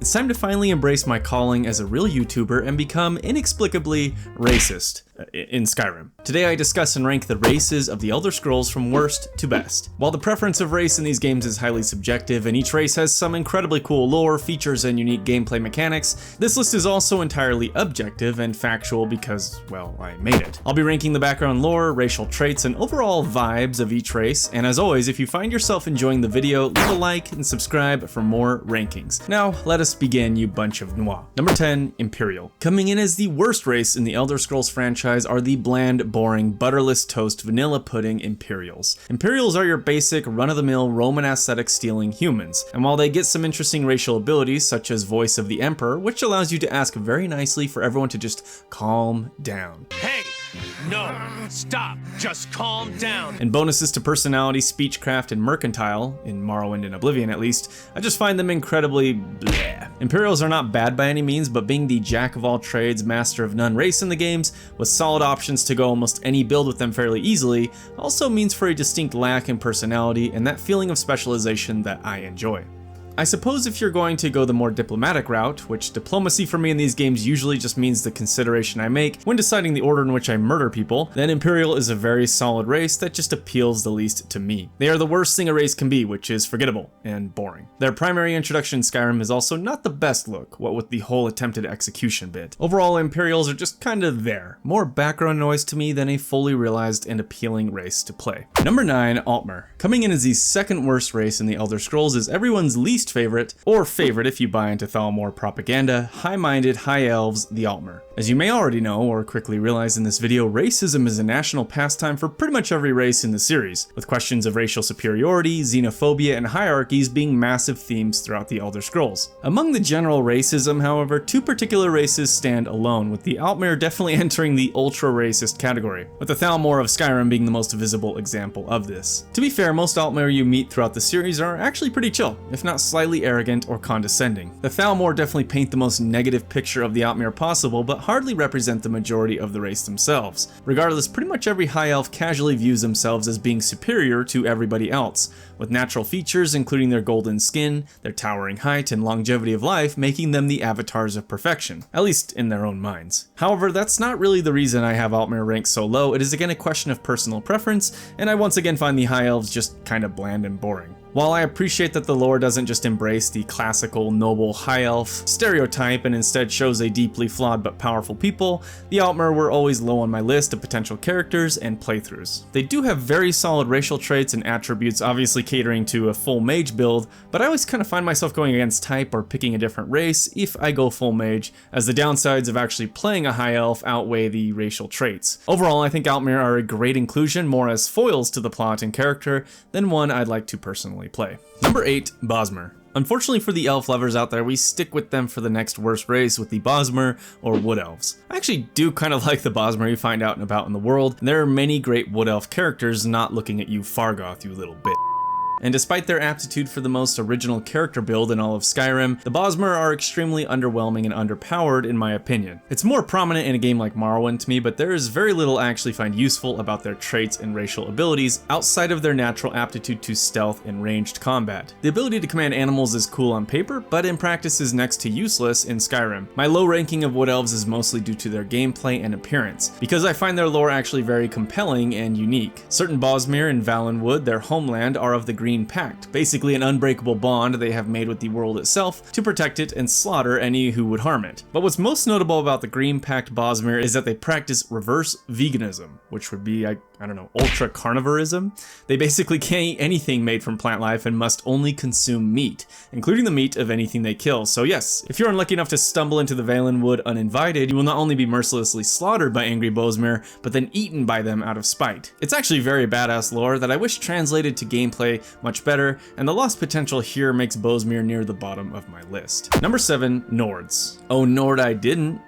It's time to finally embrace my calling as a real YouTuber and become inexplicably racist in Skyrim. Today I discuss and rank the races of the Elder Scrolls from worst to best. While the preference of race in these games is highly subjective and each race has some incredibly cool lore, features, and unique gameplay mechanics, this list is also entirely objective and factual because, well, I made it. I'll be ranking the background lore, racial traits, and overall vibes of each race, and as always, if you find yourself enjoying the video, leave a like and subscribe for more rankings. Now, let us begin, you bunch of noir. Number 10, Imperial. Coming in as the worst race in the Elder Scrolls franchise are the bland, boring, butterless toast vanilla pudding Imperials. Imperials are your basic, run-of-the-mill Roman aesthetic stealing humans, and while they get some interesting racial abilities such as Voice of the Emperor, which allows you to ask very nicely for everyone to just calm down. Hey! No! Stop! Just calm down! And bonuses to personality, speechcraft, and mercantile, in Morrowind and Oblivion at least, I just find them incredibly bleh. Imperials are not bad by any means, but being the jack-of-all-trades, master-of-none race in the games, with solid options to go almost any build with them fairly easily, also means for a distinct lack in personality and that feeling of specialization that I enjoy. I suppose if you're going to go the more diplomatic route, which diplomacy for me in these games usually just means the consideration I make when deciding the order in which I murder people, then Imperial is a very solid race that just appeals the least to me. They are the worst thing a race can be, which is forgettable and boring. Their primary introduction in Skyrim is also not the best look, what with the whole attempted execution bit. Overall, Imperials are just kind of there, more background noise to me than a fully realized and appealing race to play. Number 9, Altmer. Coming in as the second worst race in the Elder Scrolls is everyone's least favorite, or favorite if you buy into Thalmor propaganda, high-minded high elves, the Altmer. As you may already know, or quickly realize in this video, racism is a national pastime for pretty much every race in the series, with questions of racial superiority, xenophobia, and hierarchies being massive themes throughout the Elder Scrolls. Among the general racism, however, two particular races stand alone, with the Altmer definitely entering the ultra-racist category, with the Thalmor of Skyrim being the most visible example of this. To be fair, most Altmer you meet throughout the series are actually pretty chill, if not slightly arrogant or condescending. The Thalmor definitely paint the most negative picture of the Altmer possible, but hardly represent the majority of the race themselves. Regardless, pretty much every high elf casually views themselves as being superior to everybody else, with natural features including their golden skin, their towering height, and longevity of life making them the avatars of perfection, at least in their own minds. However, that's not really the reason I have Altmer ranked so low. It is again a question of personal preference, and I once again find the high elves just kinda bland and boring. While I appreciate that the lore doesn't just embrace the classical noble high elf stereotype and instead shows a deeply flawed but powerful people, the Altmer were always low on my list of potential characters and playthroughs. They do have very solid racial traits and attributes, obviously catering to a full mage build, but I always kind of find myself going against type or picking a different race if I go full mage, as the downsides of actually playing a high elf outweigh the racial traits. Overall, I think Altmer are a great inclusion, more as foils to the plot and character than one I'd like to personally play. Number 8, Bosmer. Unfortunately for the elf lovers out there, we stick with them for the next worst race with the Bosmer or Wood Elves. I actually do kind of like the Bosmer you find out and about in the world, and there are many great Wood Elf characters not looking at you Fargoth, you little bitch. And despite their aptitude for the most original character build in all of Skyrim, the Bosmer are extremely underwhelming and underpowered in my opinion. It's more prominent in a game like Morrowind to me, but there is very little I actually find useful about their traits and racial abilities outside of their natural aptitude to stealth and ranged combat. The ability to command animals is cool on paper, but in practice is next to useless in Skyrim. My low ranking of Wood Elves is mostly due to their gameplay and appearance, because I find their lore actually very compelling and unique. Certain Bosmer in Valenwood, their homeland, are of the Green Pact, basically an unbreakable bond they have made with the world itself to protect it and slaughter any who would harm it. But what's most notable about the Green Pact Bosmer is that they practice reverse veganism, which would be, I don't know, ultra carnivorism. They basically can't eat anything made from plant life and must only consume meat, including the meat of anything they kill. So yes, if you're unlucky enough to stumble into the Valenwood uninvited, you will not only be mercilessly slaughtered by angry Bosmer, but then eaten by them out of spite. It's actually very badass lore that I wish translated to gameplay much better, and the lost potential here makes Bosmer near the bottom of my list. Number 7, Nords. Oh, Nord I didn't.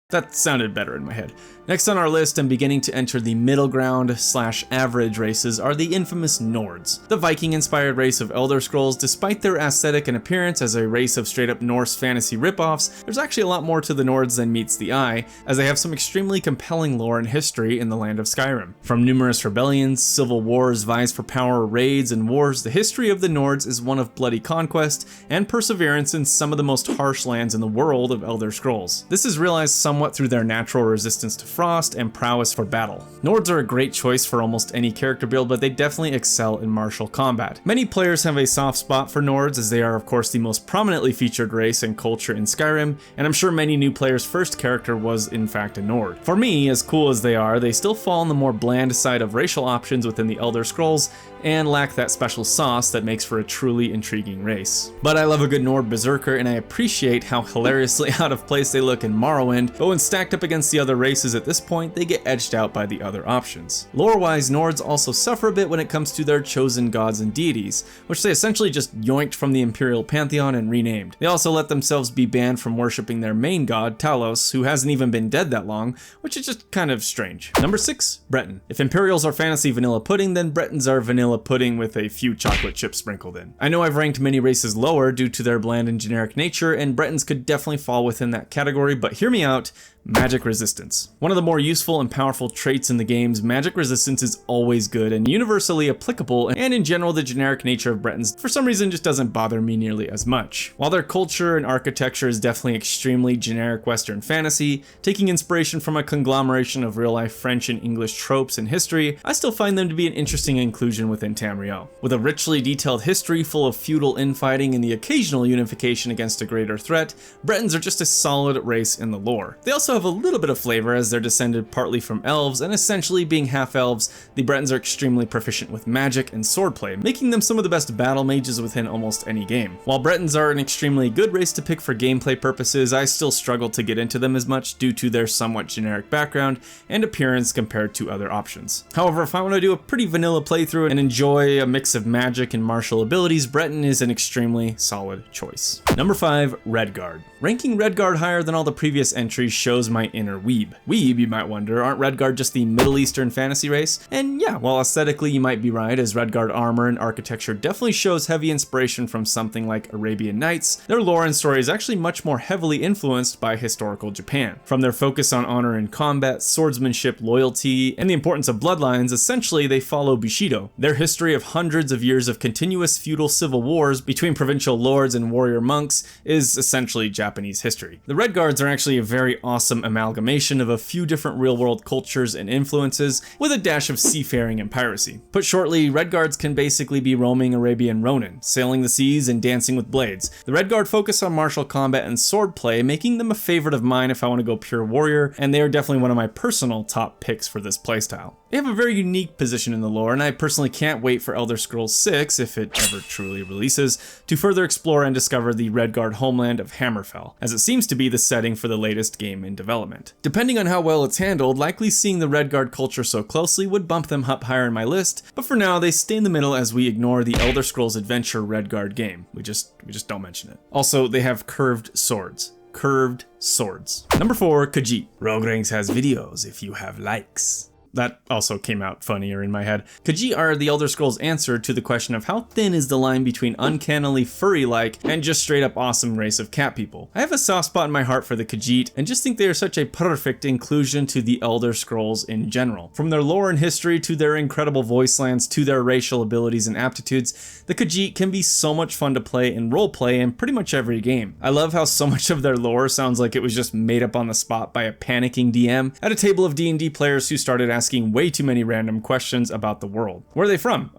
That sounded better in my head. Next on our list and beginning to enter the middle ground / average races are the infamous Nords. The Viking-inspired race of Elder Scrolls, despite their aesthetic and appearance as a race of straight-up Norse fantasy ripoffs, there's actually a lot more to the Nords than meets the eye, as they have some extremely compelling lore and history in the land of Skyrim. From numerous rebellions, civil wars, vies for power, raids, and wars, the history of the Nords is one of bloody conquest and perseverance in some of the most harsh lands in the world of Elder Scrolls. This is realized somewhat through their natural resistance to frost and prowess for battle. Nords are a great choice for almost any character build, but they definitely excel in martial combat. Many players have a soft spot for Nords, as they are of course the most prominently featured race and culture in Skyrim, and I'm sure many new players' first character was in fact a Nord. For me, as cool as they are, they still fall on the more bland side of racial options within the Elder Scrolls, and lack that special sauce that makes for a truly intriguing race. But I love a good Nord berserker, and I appreciate how hilariously out of place they look in Morrowind, but when stacked up against the other races at this point, they get edged out by the other options. Lore-wise, Nords also suffer a bit when it comes to their chosen gods and deities, which they essentially just yoinked from the Imperial Pantheon and renamed. They also let themselves be banned from worshipping their main god, Talos, who hasn't even been dead that long, which is just kind of strange. Number 6, Breton. If Imperials are fantasy vanilla pudding, then Bretons are vanilla pudding with a few chocolate chips sprinkled in. I know I've ranked many races lower due to their bland and generic nature, and Bretons could definitely fall within that category, but hear me out. Magic resistance. One of the more useful and powerful traits in the games, magic resistance is always good and universally applicable, and in general the generic nature of Bretons for some reason just doesn't bother me nearly as much. While their culture and architecture is definitely extremely generic Western fantasy, taking inspiration from a conglomeration of real-life French and English tropes and history, I still find them to be an interesting inclusion within Tamriel. With a richly detailed history full of feudal infighting and the occasional unification against a greater threat, Bretons are just a solid race in the lore. They also have a little bit of flavor as they're descended partly from elves, and essentially being half elves, the Bretons are extremely proficient with magic and swordplay, making them some of the best battle mages within almost any game. While Bretons are an extremely good race to pick for gameplay purposes, I still struggle to get into them as much due to their somewhat generic background and appearance compared to other options. However, if I want to do a pretty vanilla playthrough and enjoy a mix of magic and martial abilities, Breton is an extremely solid choice. Number 5, Redguard. Ranking Redguard higher than all the previous entries shows my inner weeb. Weeb, you might wonder, aren't Redguard just the Middle Eastern fantasy race? And yeah, while aesthetically you might be right, as Redguard armor and architecture definitely shows heavy inspiration from something like Arabian Nights, their lore and story is actually much more heavily influenced by historical Japan. From their focus on honor in combat, swordsmanship, loyalty, and the importance of bloodlines, essentially they follow Bushido. Their history of hundreds of years of continuous feudal civil wars between provincial lords and warrior monks is essentially Japanese history. The Redguards are actually a very awesome amalgamation of a few different real-world cultures and influences, with a dash of seafaring and piracy. Put shortly, Redguards can basically be roaming Arabian Ronin, sailing the seas and dancing with blades. The Redguard focus on martial combat and swordplay, making them a favorite of mine if I want to go pure warrior, and they are definitely one of my personal top picks for this playstyle. They have a very unique position in the lore, and I personally can't wait for Elder Scrolls 6, if it ever truly releases, to further explore and discover the Redguard homeland of Hammerfell, as it seems to be the setting for the latest game in development. Depending on how well it's handled, likely seeing the Redguard culture so closely would bump them up higher in my list, but for now they stay in the middle as we ignore the Elder Scrolls Adventure Redguard game. We just don't mention it. Also, they have curved swords. Curved swords. Number 4, Khajiit. Rogue Ranks has videos if you have likes. That also came out funnier in my head. Khajiit are the Elder Scrolls answer to the question of how thin is the line between uncannily furry-like and just straight up awesome race of cat people. I have a soft spot in my heart for the Khajiit and just think they are such a perfect inclusion to the Elder Scrolls in general. From their lore and history to their incredible voice lines to their racial abilities and aptitudes, the Khajiit can be so much fun to play and roleplay in pretty much every game. I love how so much of their lore sounds like it was just made up on the spot by a panicking DM at a table of D&D players who started asking way too many random questions about the world. Where are they from?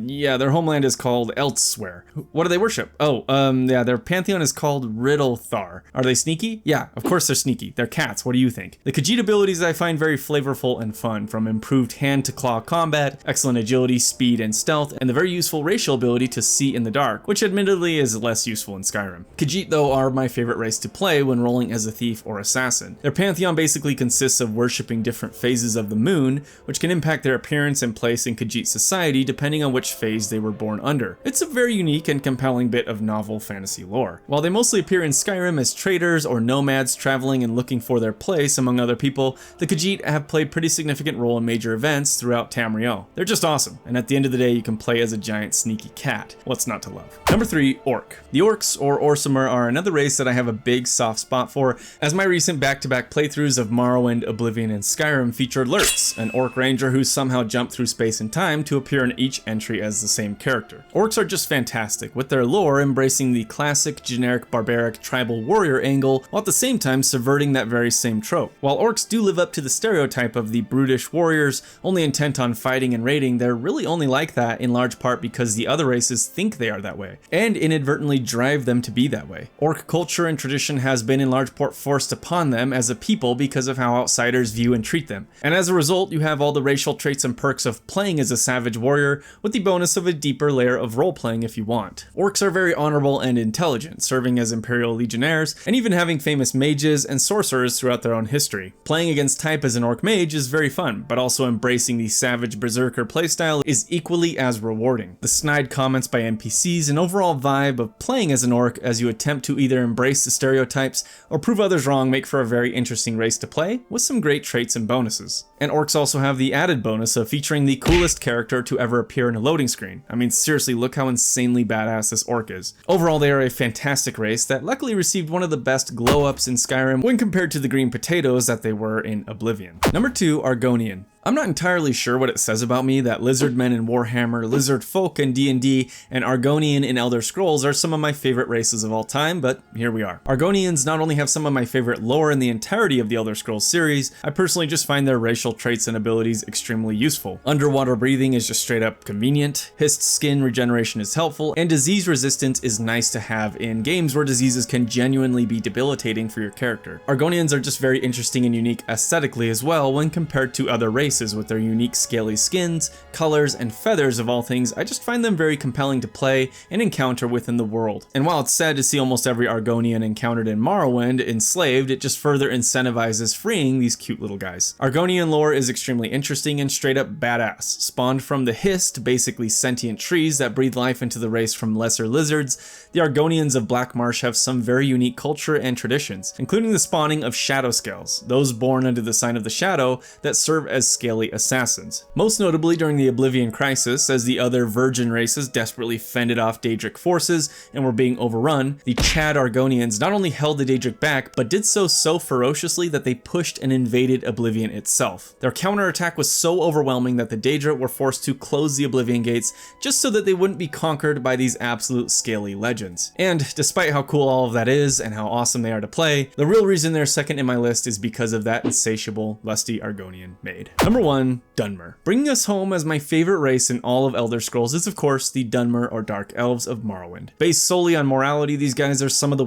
Yeah, their homeland is called Elsewhere. What do they worship? Yeah, their pantheon is called Riddlethar. Are they sneaky? Yeah, of course they're sneaky. They're cats. What do you think? The Khajiit abilities I find very flavorful and fun, from improved hand-to-claw combat, excellent agility, speed, and stealth, and the very useful racial ability to see in the dark, which admittedly is less useful in Skyrim. Khajiit, though, are my favorite race to play when rolling as a thief or assassin. Their pantheon basically consists of worshipping different phases of the moon, which can impact their appearance and place in Khajiit society depending on which phase they were born under. It's a very unique and compelling bit of novel fantasy lore. While they mostly appear in Skyrim as traders or nomads traveling and looking for their place among other people, the Khajiit have played pretty significant role in major events throughout Tamriel. They're just awesome, and at the end of the day you can play as a giant sneaky cat. What's not to love? Number 3, Orc. The Orcs, or Orsimer, are another race that I have a big soft spot for, as my recent back-to-back playthroughs of Morrowind, Oblivion, and Skyrim featured Lurtz, an Orc ranger who somehow jumped through space and time to appear in each entry as the same character. Orcs are just fantastic, with their lore embracing the classic, generic, barbaric, tribal warrior angle, while at the same time subverting that very same trope. While Orcs do live up to the stereotype of the brutish warriors, only intent on fighting and raiding, they're really only like that in large part because the other races think they are that way, and inadvertently drive them to be that way. Orc culture and tradition has been in large part forced upon them as a people because of how outsiders view and treat them, and as a result you have all the racial traits and perks of playing as a savage warrior, with the bonus of a deeper layer of role-playing if you want. Orcs are very honorable and intelligent, serving as Imperial Legionnaires, and even having famous mages and sorcerers throughout their own history. Playing against type as an Orc mage is very fun, but also embracing the savage berserker playstyle is equally as rewarding. The snide comments by NPCs and overall vibe of playing as an Orc as you attempt to either embrace the stereotypes or prove others wrong make for a very interesting race to play, with some great traits and bonuses. And Orcs also have the added bonus of featuring the coolest character to ever appear in a loading screen. I mean, seriously, look how insanely badass this Orc is. Overall, they are a fantastic race that luckily received one of the best glow-ups in Skyrim when compared to the green potatoes that they were in Oblivion. Number 2, Argonian. I'm not entirely sure what it says about me that Lizardmen in Warhammer, Lizard Folk in D&D, and Argonian in Elder Scrolls are some of my favorite races of all time, but here we are. Argonians not only have some of my favorite lore in the entirety of the Elder Scrolls series, I personally just find their racial traits and abilities extremely useful. Underwater breathing is just straight up convenient, hissed skin regeneration is helpful, and disease resistance is nice to have in games where diseases can genuinely be debilitating for your character. Argonians are just very interesting and unique aesthetically as well when compared to other races with their unique scaly skins, colors, and feathers of all things. I just find them very compelling to play and encounter within the world. And while it's sad to see almost every Argonian encountered in Morrowind enslaved, it just further incentivizes freeing these cute little guys. Argonian lore is extremely interesting and straight up badass. Spawned from the Hist, basically sentient trees that breathe life into the race from lesser lizards, the Argonians of Black Marsh have some very unique culture and traditions, including the spawning of shadow scales, those born under the sign of the shadow that serve as scaly assassins. Most notably during the Oblivion Crisis, as the other virgin races desperately fended off Daedric forces and were being overrun, the Chad Argonians not only held the Daedric back, but did so ferociously that they pushed and invaded Oblivion itself. Their counterattack was so overwhelming that the Daedra were forced to close the Oblivion gates just so that they wouldn't be conquered by these absolute scaly legends. And despite how cool all of that is and how awesome they are to play, the real reason they're second in my list is because of that insatiable, lusty Argonian maid. Number 1, Dunmer. Bringing us home as my favorite race in all of Elder Scrolls is of course the Dunmer or Dark Elves of Morrowind. Based solely on morality, these guys are some of the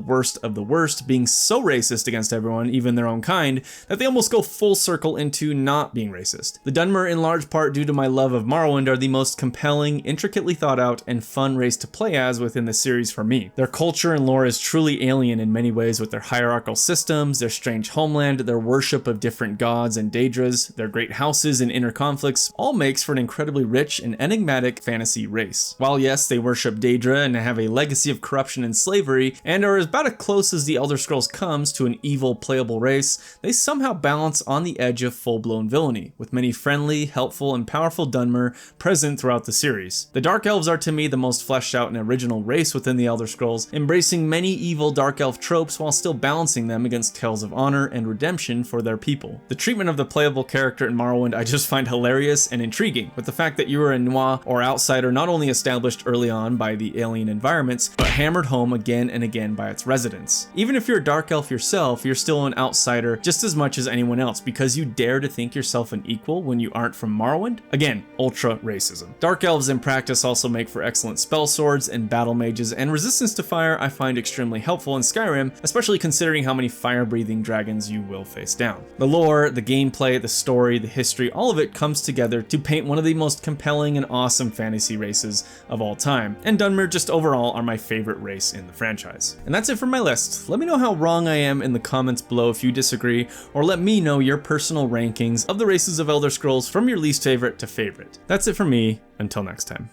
worst, being so racist against everyone, even their own kind, that they almost go full circle into not being racist. The Dunmer, in large part due to my love of Morrowind, are the most compelling, intricately thought out, and fun race to play as within the series for me. Their culture and lore is truly alien in many ways, with their hierarchical systems, their strange homeland, their worship of different gods and Daedras, their great houses and inner conflicts, all makes for an incredibly rich and enigmatic fantasy race. While yes, they worship Daedra and have a legacy of corruption and slavery, and are about as close as the Elder Scrolls comes to an evil playable race, they somehow balance on the edge of full-blown villainy, with many friendly, helpful, and powerful Dunmer present throughout the series. The Dark Elves are to me the most fleshed out and original race within the Elder Scrolls, embracing many evil Dark Elf tropes while still balancing them against tales of honor and redemption for their people. The treatment of the playable character in Morrowind I just find hilarious and intriguing, with the fact that you are a Noir or outsider not only established early on by the alien environments, but hammered home again and again by its residents. Even if you're a Dark Elf yourself, you're still an outsider just as much as anyone else because you dare to think yourself an equal when you aren't from Morrowind. Again, ultra racism. Dark Elves in practice also make for excellent spell swords and battle mages, and resistance to fire I find extremely helpful in Skyrim, especially considering how many fire-breathing dragons you will face down. The lore, the gameplay, the story, the history, history, all of it comes together to paint one of the most compelling and awesome fantasy races of all time. And Dunmer just overall are my favorite race in the franchise. And that's it for my list. Let me know how wrong I am in the comments below if you disagree, or let me know your personal rankings of the races of Elder Scrolls from your least favorite to favorite. That's it for me, until next time.